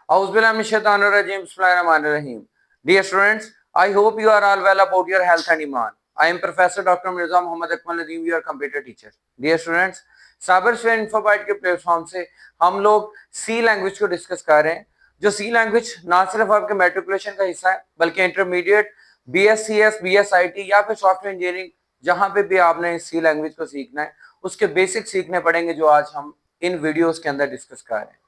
Auzubillahiminash-shaytanir-rajim. Bismillahir-rahmanir-rahim. Dear students, I hope you are all well about your health and iman. I am Professor Dr. Mirza Muhammad Akmal Nadeem, your computer teacher. Dear students, Cyber Sphere Infobyte के platform से हम लोग सी language को discuss कर रहे हैं। जो सी language ना सिर्फ आपके मैट्रिकुलेशन का हिस्सा है बल्कि इंटरमीडिएट, BScs, BSIT या फिर सॉफ्टवेयर इंजीनियरिंग, जहां पे भी आपने सी लैंग्वेज को सीखना है उसके बेसिक सीखने पड़ेंगे, जो आज हम इन वीडियोस के अंदर डिस्कस कर रहे हैं।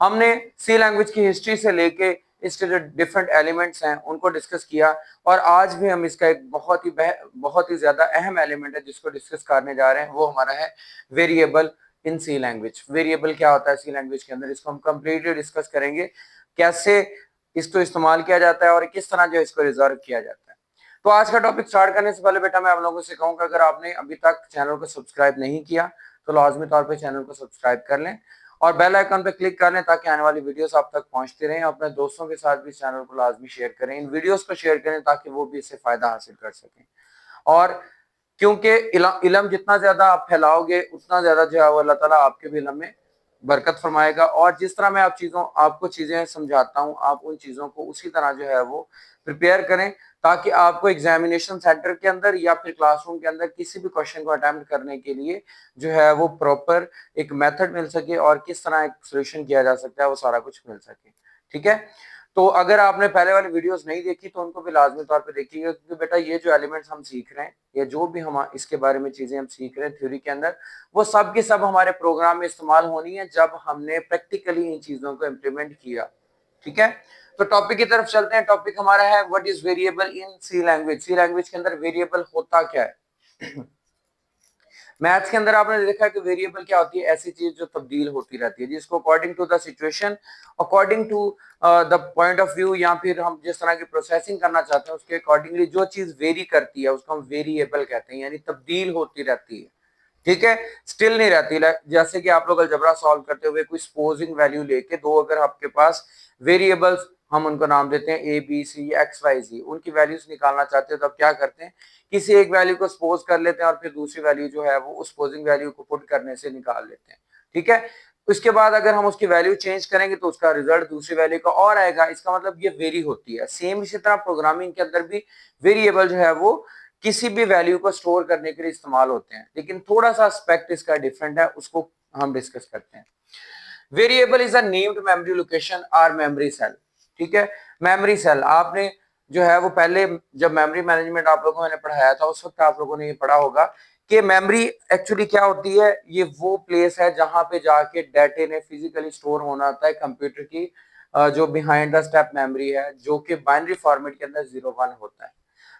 हमने सी लैंग्वेज की हिस्ट्री से लेके इसके जो डिफरेंट एलिमेंट्स हैं उनको डिस्कस किया, और आज भी हम इसका एक बहुत ही ज्यादा अहम एलिमेंट है जिसको डिस्कस करने जा रहे हैं, वो हमारा है variable in C language. Variable क्या होता है सी लैंग्वेज के अंदर, इसको हम कंप्लीटली डिस्कस करेंगे, कैसे इसको इस्तेमाल किया जाता है और किस तरह जो इसको रिजर्व किया जाता है। तो आज का टॉपिक स्टार्ट करने से पहले बेटा मैं आप लोगों से कहूंगा, अगर आपने अभी तक चैनल को सब्सक्राइब नहीं किया तो लाजमी तौर पर चैनल को सब्सक्राइब कर लें और बेल आइकन पे क्लिक कर लें ताकि आने वाली वीडियोस आप तक पहुंचती रहें। अपने दोस्तों के साथ भी चैनल को लाजमी शेयर करें, इन वीडियोस को शेयर करें ताकि वो भी इससे फायदा हासिल कर सकें। और क्योंकि इल्म जितना ज्यादा आप फैलाओगे उतना ज्यादा जो है अल्लाह ताला आपके भी इल्म में बरकत फरमाएगा। और जिस तरह मैं आपको चीजें समझाता हूँ, आप उन चीजों को उसी तरह जो है वो प्रिपेयर करें ताकि आपको एग्जामिनेशन सेंटर के अंदर या फिर क्लासरूम के अंदर किसी भी क्वेश्चन को अटेम्प्ट करने के लिए जो है वो प्रॉपर एक मेथड मिल सके और किस तरह एक सोल्यूशन किया जा सकता है वो सारा कुछ मिल सके। ठीक है, तो अगर आपने पहले वाली वीडियोस नहीं देखी तो उनको भी लाजमी तौर पे देखिएगा, क्योंकि बेटा ये जो एलिमेंट्स हम सीख रहे हैं या जो भी हम इसके बारे में चीजें हम सीख रहे हैं थ्योरी के अंदर, वो सब की सब हमारे प्रोग्राम में इस्तेमाल होनी है जब हमने प्रैक्टिकली इन चीजों को इम्प्लीमेंट किया। ठीक है, तो टॉपिक की तरफ चलते हैं। टॉपिक हमारा है what is variable in C language. C language के अंदर वेरिएबल होता क्या है। मैथ्स के अंदर आपने देखा कि वेरिएबल क्या होती है, ऐसी चीज जो तब्दील होती रहती है, जिसको according to the situation, according to the point of view, या फिर हम जिस तरह की प्रोसेसिंग करना चाहते हैं उसके अकॉर्डिंगली जो चीज वेरी करती है उसको हम वेरिएबल कहते हैं, यानी तब्दील होती रहती है। ठीक है, स्टिल नहीं रहती। जैसे कि आप लोग अलजबरा सॉल्व करते हुए कोई सपोजिंग वैल्यू लेके दो अगर आपके पास वेरिएबल्स, हम उनको नाम देते हैं A B C X Y Z, उनकी वैल्यूज निकालना चाहते हैं तो आप क्या करते हैं, किसी एक वैल्यू को सपोज कर लेते हैं और फिर दूसरी वैल्यू जो है वो उस सपोजिंग वैल्यू को पुट करने से निकाल लेते हैं। ठीक है, उसके बाद अगर हम उसकी वैल्यू चेंज करेंगे तो उसका रिजल्ट दूसरी वैल्यू का और आएगा, इसका मतलब ये वेरी होती है। सेम इसी तरह प्रोग्रामिंग के अंदर भी वेरिएबल जो है वो किसी भी वैल्यू को स्टोर करने के लिए इस्तेमाल होते हैं, लेकिन थोड़ा सा एस्पेक्ट इसका डिफरेंट है, उसको हम डिस्कस करते हैं। Variable is a named memory location और मेमोरी सेल। ठीक है, मेमोरी सेल आपने जो है वो पहले जब मेमोरी मैनेजमेंट आप लोगों ने पढ़ाया था उस वक्त आप लोगों ने ये पढ़ा होगा कि मेमोरी एक्चुअली क्या होती है। ये वो प्लेस है जहां पे जाके डाटे ने फिजिकली स्टोर होना होता है। कंप्यूटर की जो बिहाइंड द स्टेप मेमोरी है, जो कि बाइनरी फॉर्मेट के अंदर 0 1 होता है,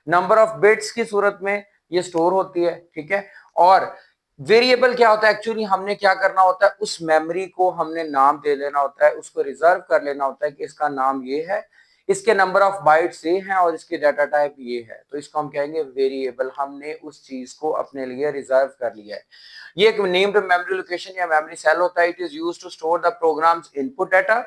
नंबर ऑफ बिट्स की सूरत में ये स्टोर होती है। ठीक है, और वेरिएबल क्या होता है, एक्चुअली हमने क्या करना होता है, उस मेमोरी को हमने नाम दे लेना होता है, उसको रिजर्व कर लेना होता है कि इसका नाम ये है, इसके नंबर ऑफ बाइट्स ये हैं और इसकी डाटा टाइप ये है, तो इसको हम कहेंगे वेरिएबल। हमने उस चीज को अपने लिए रिजर्व कर लिया है। ये एक नेम्ड मेमोरी लोकेशन या मेमोरी सेल होता है। It is used to store the programs input data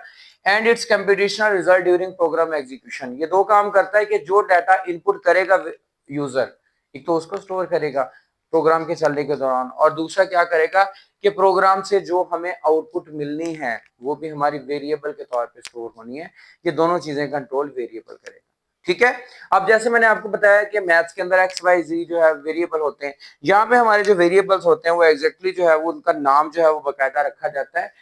and its computational result during program execution. ये दो काम करता है कि जो डाटा इनपुट करेगा यूजर, एक तो उसको स्टोर करेगा प्रोग्राम के चलने के दौरान, और दूसरा क्या करेगा कि प्रोग्राम से जो हमें आउटपुट मिलनी है वो भी हमारी वेरिएबल के तौर पे स्टोर होनी है। ये दोनों चीजें कंट्रोल वेरिएबल करेगा। ठीक है, अब जैसे मैंने आपको बताया कि मैथ्स के अंदर एक्स वाई जी जो है वेरिएबल होते हैं, यहाँ पे हमारे जो वेरिएबल्स होते हैं वो एग्जैक्टली जो है वो उनका नाम जो है वो बाकायदा रखा जाता है।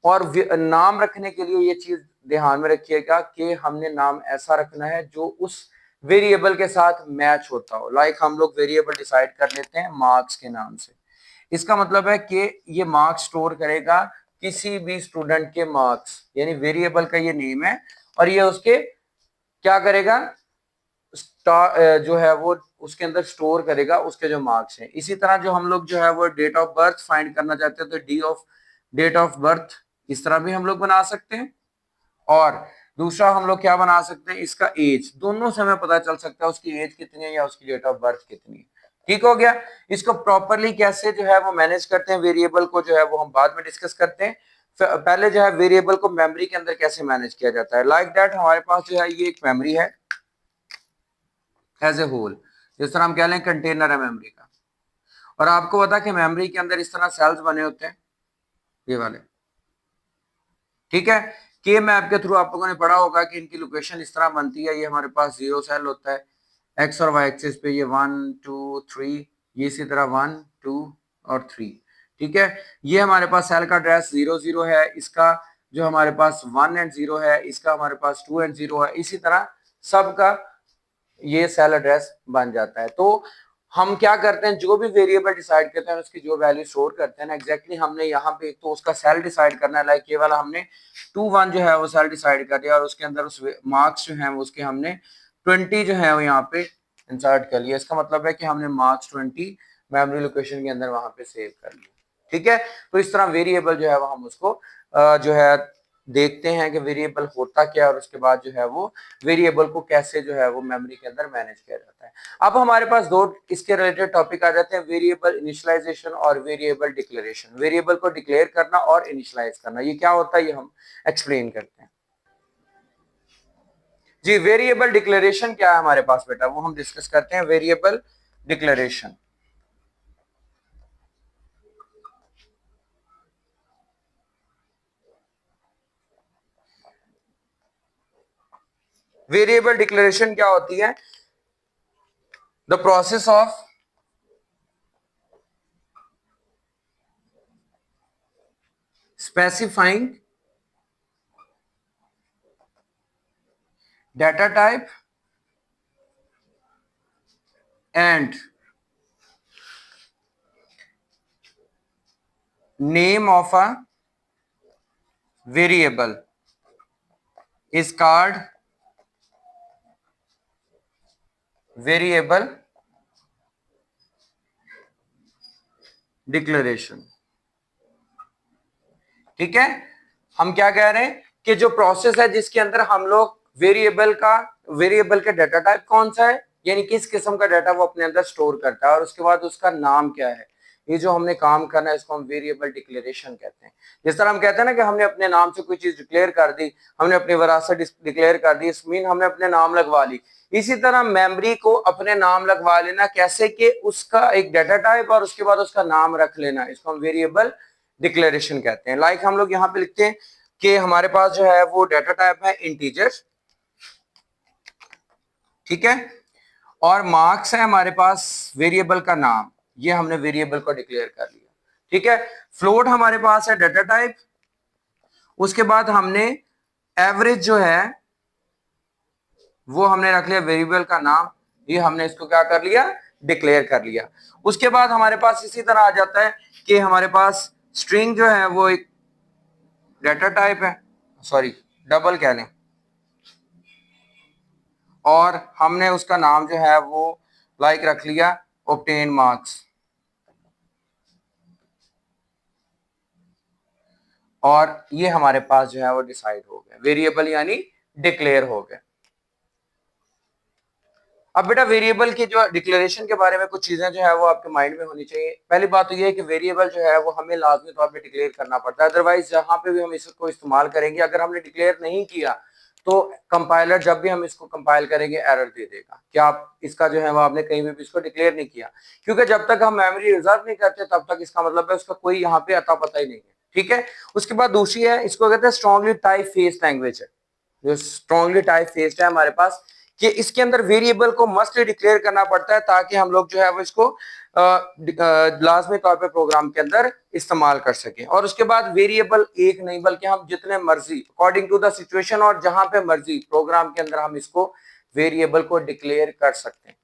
और नाम रखने के लिए ये चीज ध्यान में रखिएगा कि हमने नाम ऐसा रखना है जो उस वेरिएबल के साथ मैच होता हो। लाइक हम लोग वेरिएबल डिसाइड कर लेते हैं मार्क्स के नाम से, इसका मतलब है कि ये मार्क्स स्टोर करेगा किसी भी स्टूडेंट के मार्क्स, यानी वेरिएबल का ये नेम है और ये उसके क्या करेगा, जो है वो उसके अंदर स्टोर करेगा उसके जो मार्क्स हैं। इसी तरह जो हम लोग जो है वो डेट ऑफ बर्थ फाइंड करना चाहते हैं तो डेट ऑफ बर्थ इस तरह भी हम लोग बना सकते हैं, और दूसरा हम लोग क्या बना सकते हैं, इसका एज, दोनों से हमें पता चल सकता है उसकी एज कितनी है या उसकी डेट ऑफ बर्थ कितनी है। ठीक हो गया, इसको प्रॉपरली कैसे जो है वो मैनेज करते हैं वेरिएबल को जो है वो हम बाद में डिस्कस करते हैं। पहले जो है वेरिएबल को मेमोरी के अंदर कैसे मैनेज किया जाता है। लाइक दैट हमारे पास जो है ये एक मेमोरी है एज ए होल, जिस तरह हम कह लें कंटेनर है मेमोरी का, और आपको पता कि मेमोरी के अंदर इस तरह सेल्स बने होते हैं ये वाले। ठीक है, के मैप के थ्रू आप लोगों ने पढ़ा होगा कि इनकी लोकेशन इस तरह बनती है। ये हमारे पास 0 सेल होता है एक्स और वाई एक्सिस पे, ये 1 2 3, ये इसी तरह 1 2 और 3। ठीक है, ये हमारे पास सेल का एड्रेस 0 0 है, इसका जो हमारे पास 1 एंड 0 है, इसका हमारे पास 2 एंड 0 है, इसी तरह सबका ये सेल एड्रेस बन जाता है। तो हम क्या करते हैं, जो भी वेरिएबल डिसाइड करते हैं उसकी जो वैल्यू स्टोर करते हैं ना, एग्जैक्टली हमने यहाँ पे तो उसका सेल डिसाइड करना है। लाइक ये वाला हमने 2 1 जो है वो सेल डिसाइड कर दिया और उसके अंदर उस मार्क्स जो है वो उसके हमने 20 जो है वो यहाँ पे इंसर्ट कर लिया। इसका मतलब है कि हमने मार्क्स 20 मेमोरी लोकेशन के अंदर वहां पे सेव कर लिया। ठीक है, तो इस तरह वेरिएबल जो है वो हम उसको जो है देखते हैं कि वेरिएबल होता क्या है और उसके बाद जो है वो वेरिएबल को कैसे जो है वो मेमोरी के अंदर मैनेज किया जाता है। अब हमारे पास दो इसके रिलेटेड टॉपिक आ जाते हैं, वेरिएबल इनिशियलाइजेशन और वेरिएबल डिक्लेरेशन। वेरिएबल को डिक्लेयर करना और इनिशियलाइज करना, ये क्या होता है ये हम एक्सप्लेन करते हैं। जी, वेरिएबल डिक्लेरेशन क्या है हमारे पास बेटा, वो हम डिस्कस करते हैं। वेरिएबल डिक्लेरेशन, वेरिएबल डिक्लेरेशन क्या होती है? The process of specifying data type and name of a variable is called variable declaration। ठीक है, हम क्या कह रहे हैं कि जो प्रोसेस है जिसके अंदर हम लोग वेरिएबल का डाटा टाइप कौन सा है, यानी किस किस्म का डाटा वो अपने अंदर स्टोर करता है, और उसके बाद उसका नाम क्या है, ये जो हमने काम करना है इसको हम वेरिएबल डिक्लेरेशन कहते हैं। जिस तरह हम कहते हैं ना कि हमने अपने नाम से कोई चीज डिक्लेयर कर दी, हमने अपनी विरासत डिक्लेयर कर दी, इस मीन हमने अपने नाम लगवा ली। इसी तरह मेमोरी को अपने नाम लगवा लेना, कैसे कि उसका एक डाटा टाइप और उसके बाद उसका नाम रख लेना, इसको हम वेरिएबल डिक्लेरेशन कहते हैं। लाइक हम लोग यहाँ पे लिखते हैं कि हमारे पास जो है वो डाटा टाइप है इंटीजर, ठीक है, और मार्क्स है हमारे पास वेरिएबल का नाम, ये हमने वेरिएबल को डिक्लेयर कर लिया। ठीक है, फ्लोट हमारे पास है डाटा टाइप, उसके बाद हमने एवरेज जो है वो हमने रख लिया वेरिएबल का नाम, ये हमने इसको क्या कर लिया, डिक्लेयर कर लिया। उसके बाद हमारे पास इसी तरह आ जाता है कि हमारे पास स्ट्रिंग जो है वो एक डाटा टाइप है, सॉरी डबल कह लें, और हमने उसका नाम जो है वो लाइक रख लिया ऑब्टेन मार्क्स, और ये हमारे पास जो है वो डिसाइड हो गया, वेरिएबल यानी डिक्लेयर हो गए। अब बेटा वेरिएबल की जो डिक्लेरेशन के बारे में कुछ चीजें जो है वो आपके माइंड में होनी चाहिए। पहली बात तो ये है कि वेरिएबल जो है वो हमें लाजमी तौर पे डिक्लेयर करना पड़ता है, अदरवाइज जहां पे भी हम इसको इस्तेमाल करेंगे अगर हमने डिक्लेयर नहीं किया तो कंपाइलर जब भी हम इसको कंपाइल करेंगे एरर दे देगा कि आप इसका जो है वो आपने कहीं भी इसको डिक्लेयर नहीं किया, क्योंकि जब तक हम मेमोरी रिजर्व नहीं करते तब तक इसका मतलब है उसका कोई यहाँ पे अता पता ही नहीं है। ठीक है, उसके बाद दूसरी है, इसको कहते हैं स्ट्रॉन्गली टाइप फेस्ड लैंग्वेज है। जो स्ट्रॉन्गली टाइप फेस्ड है हमारे पास, कि इसके अंदर वेरिएबल को मस्ट डिक्लेयर करना पड़ता है ताकि हम लोग जो है वो इसको लाजमी तौर पे प्रोग्राम के अंदर इस्तेमाल कर सकें। और उसके बाद वेरिएबल एक नहीं बल्कि हम जितने मर्जी अकॉर्डिंग टू द सिचुएशन और जहां पे मर्जी प्रोग्राम के अंदर हम इसको वेरिएबल को डिक्लेयर कर सकते हैं।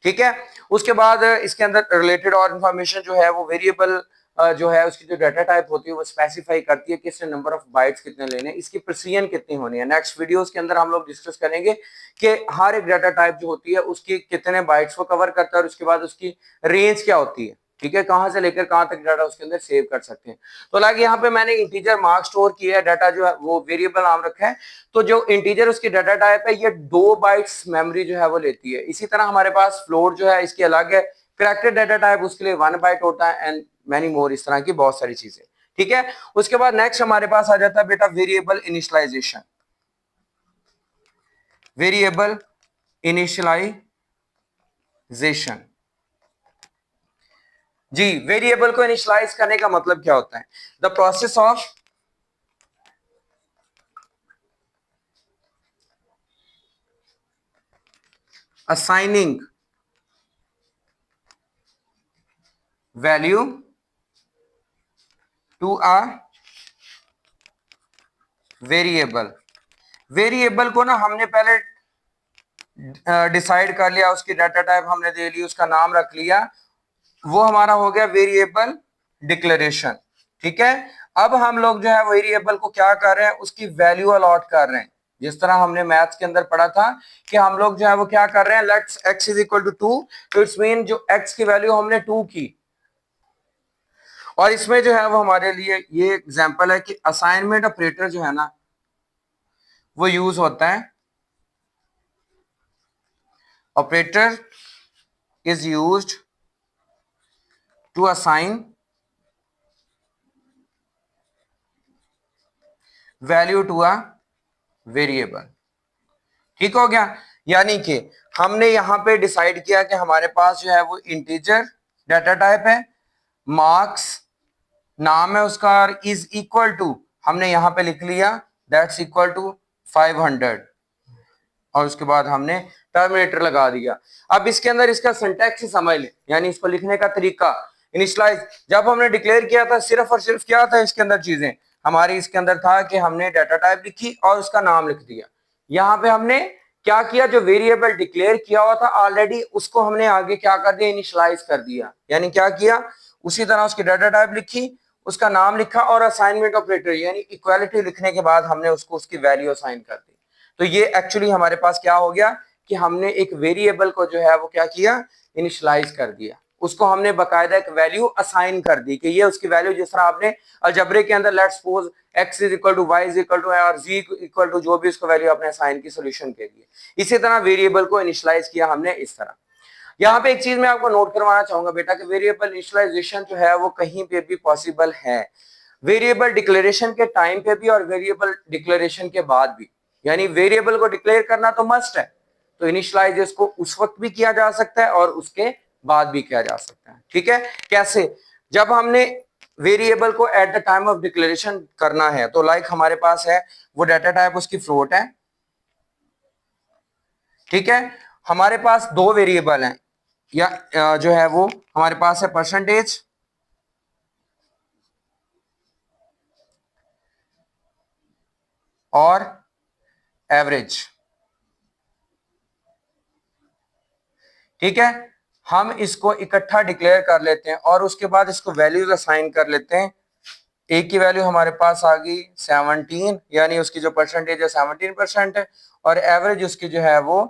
ठीक है, उसके बाद इसके अंदर रिलेटेड और इंफॉर्मेशन जो है वो वेरिएबल जो है उसकी जो डाटा टाइप होती है वो स्पेसिफाई करती है कि इसने नंबर ऑफ बाइट्स कितने लेने, इसकी प्रिसीजन कितनी होनी है। नेक्स्ट वीडियोस के अंदर हम लोग डिस्कस करेंगे कि हर एक डाटा टाइप जो होती है उसकी कितने बाइट्स को कवर करता है और उसके बाद उसकी रेंज क्या होती है। ठीक है, कहां से लेकर कहां तक डाटा उसके अंदर सेव कर सकते हैं। तो लाइक यहाँ पे मैंने इंटीजर मार्क्स स्टोर किया है, डाटा जो है वो वेरिएबल नाम रखा है, तो जो इंटीजर उसकी डाटा टाइप है ये 2 बाइट्स मेमोरी जो है वो लेती है। इसी तरह हमारे पास फ्लोट जो है इसकी अलग है, करैक्टर डाटा टाइप उसके लिए 1 बाइट होता है, एंड मैनी मोर, इस तरह की बहुत सारी चीजें। ठीक है, उसके बाद नेक्स्ट हमारे पास आ जाता है बेटा वेरिएबल इनिशियलाइजेशन। वेरिएबल इनिशियलाइजेशन, जी, वेरिएबल को इनिशियलाइज करने का मतलब क्या होता है? The process of assigning value to a variable. Variable को ना हमने पहले डिसाइड कर लिया, उसकी डाटा टाइप हमने दे ली, उसका नाम रख लिया, वो हमारा हो गया वेरिएबल डिक्लेरेशन। ठीक है, अब हम लोग जो है वेरिएबल को क्या कर रहे हैं, उसकी वैल्यू अलॉट कर रहे हैं। जिस तरह हमने मैथ्स के अंदर पढ़ा था कि हम लोग जो है वो क्या कर रहे हैं, let's x is equal to 2, तो इट्स मीन जो x की वैल्यू हमने 2 की। और इसमें जो है वो हमारे लिए ये एग्जांपल है कि असाइनमेंट ऑपरेटर जो है ना वो यूज होता है। Operator is used to assign value to a variable. ठीक हो गया, यानी कि हमने यहां पे डिसाइड किया कि हमारे पास जो है वो इंटीजर डाटा टाइप है, मार्क्स नाम है उसका, इज इक्वल टू हमने यहां पे लिख लिया दैट्स इक्वल टू 500 और उसके बाद हमने टर्मिनेटर लगा दिया। अब इसके अंदर इसका सिंटैक्स ही समझ ले, यानी इसको लिखने का तरीका। इनिशियलाइज जब हमने डिक्लेयर किया था सिर्फ और सिर्फ क्या था इसके अंदर चीजें हमारी, इसके अंदर था कि हमने डाटा टाइप लिखी और उसका नाम लिख दिया। यहाँ पे हमने क्या किया, जो वेरिएबल डिक्लेयर किया हुआ था ऑलरेडी उसको हमने आगे क्या कर दिया, इनिशियलाइज कर दिया। यानी क्या किया, उसी तरह उसकी डाटा टाइप लिखी, उसका नाम लिखा और असाइनमेंट ऑपरेटर यानी इक्वालिटी लिखने के बाद हमने उसको उसकी वैल्यू असाइन कर दी। तो ये एक्चुअली हमारे पास क्या हो गया कि हमने एक वेरिएबल को जो है वो क्या किया, इनिशियलाइज कर दिया, उसको हमने बकायदा एक वैल्यू असाइन कर दी कि ये उसकी वैल्यू, जिस तरह आपने अलजबरे के अंदर let's suppose x is equal to Y is equal to और z इक्वल टू जो भी उसको वैल्यू आपने असाइन की सोल्यूशन के लिए, इसी तरह वेरिएबल को इनिशियलाइज किया हमने इस तरह। यहाँ पे एक चीज मैं आपको नोट करवाना चाहूंगा बेटा कि वेरिएबल इनिशियलाइजेशन जो है वो कहीं पे भी पॉसिबल है, वेरिएबल डिक्लेरेशन के टाइम पे भी और वेरिएबल डिक्लेरेशन के बाद भी। यानी वेरिएबल को डिक्लेयर करना तो मस्ट है, तो इनिशियलाइज इसको उस वक्त भी किया जा सकता है और उसके बाद भी किया जा सकता है। ठीक है, कैसे, जब हमने वेरिएबल को at the time of declaration करना है तो लाइक हमारे पास है वो डाटा टाइप उसकी फ्लोट है। ठीक है, हमारे पास दो वेरिएबल हैं, या जो है वो हमारे पास है परसेंटेज और एवरेज। ठीक है, हम इसको इकट्ठा डिक्लेयर कर लेते हैं और उसके बाद इसको वैल्यूज असाइन कर लेते हैं। एक की वैल्यू हमारे पास आ गई 17, यानी उसकी जो परसेंटेज है 17% है और एवरेज उसकी जो है वो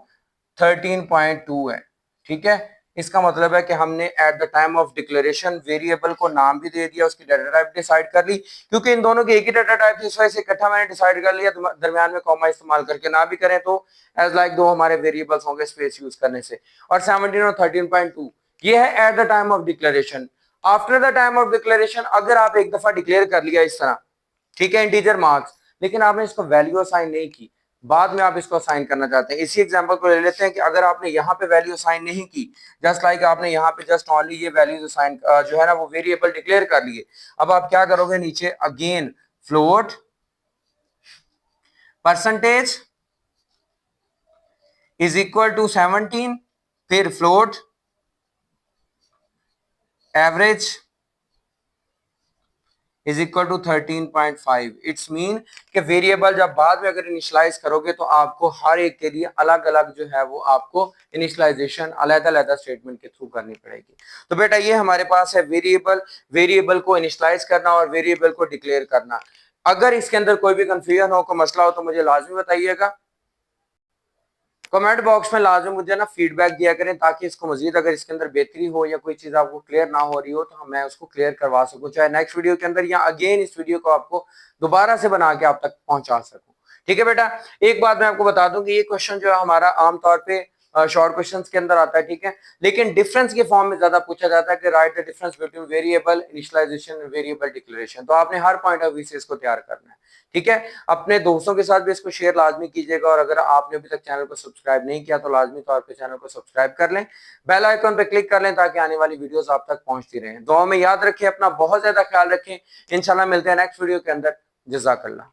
13.2 है। ठीक है, इसका मतलब है कि हमने at the time of declaration variable को नाम भी दे दिया, उसकी डाटा टाइप डिसाइड कर ली, क्योंकि इन दोनों की एक ही डाटा टाइप थी इस वजह से इकट्ठा मैंने डिसाइड कर लिया, दरमियान में कॉमा इस्तेमाल करके ना भी करें तो एज लाइक दो हमारे वेरिएबल्स होंगे स्पेस यूज करने से। और 17 और 13.2 ये है at the time of declaration. After the time of declaration अगर आप एक दफा डिक्लेयर कर लिया इस तरह, ठीक है, इंटीजर मार्क्स, लेकिन आपने इसको वैल्यू असाइन नहीं की, बाद में आप इसको असाइन करना चाहते हैं, इसी एग्जांपल को ले लेते हैं कि अगर आपने यहाँ पे वैल्यू असाइन नहीं की, जस्ट लाइक आपने यहाँ पे जस्ट ओनली ये वैल्यूज असाइन जो है ना वो वेरिएबल डिक्लेयर कर लिए, अब आप क्या करोगे, नीचे again float percentage is equal to 17, फिर float average is equal to 13.5। It's mean कि वेरिएबल जब बाद में अगर इनिशियलाइज करोगे तो आपको हर एक के लिए अलग अलग जो है वो आपको इनिशियलाइजेशन अलग-अलग स्टेटमेंट के थ्रू करनी पड़ेगी। तो बेटा ये हमारे पास है वेरिएबल, वेरिएबल को इनिशियलाइज करना और वेरिएबल को डिक्लेयर करना। अगर इसके अंदर कोई भी कंफ्यूजन हो, कोई मसला हो तो मुझे लाजमी बताइएगा, कमेंट बॉक्स में लाजमी मुझे ना फीडबैक दिया करें, ताकि इसको मजीद अगर इसके अंदर बेहतरी हो या कोई चीज आपको क्लियर ना हो रही हो तो मैं उसको क्लियर करवा सकूं, चाहे नेक्स्ट वीडियो के अंदर या अगेन इस वीडियो को आपको दोबारा से बना के आप तक पहुंचा सकूं। ठीक है बेटा, एक बात मैं आपको बता दूं कि ये क्वेश्चन जो है हमारा आमतौर पे शॉर्ट क्वेश्चंस के अंदर आता है, ठीक है, लेकिन डिफरेंस के फॉर्म में ज्यादा पूछा जाता है कि write the difference between variable initialisation and variable declaration. तो आपने हर पॉइंट ऑफ व्यू से इसको तैयार करना है। ठीक है, अपने दोस्तों के साथ भी इसको शेयर लाजमी कीजिएगा और अगर आपने अभी तक चैनल को सब्सक्राइब नहीं किया तो लाजमी तौर पे चैनल को सब्सक्राइब कर लें, बेल आइकन पे क्लिक कर लें ताकि आने वाली वीडियोस आप तक पहुंचती रहें। दुआ में याद रखें, अपना बहुत ज्यादा ख्याल रखें, इंशाल्लाह मिलते हैं नेक्स्ट वीडियो के अंदर। जज़ाकल्लाह।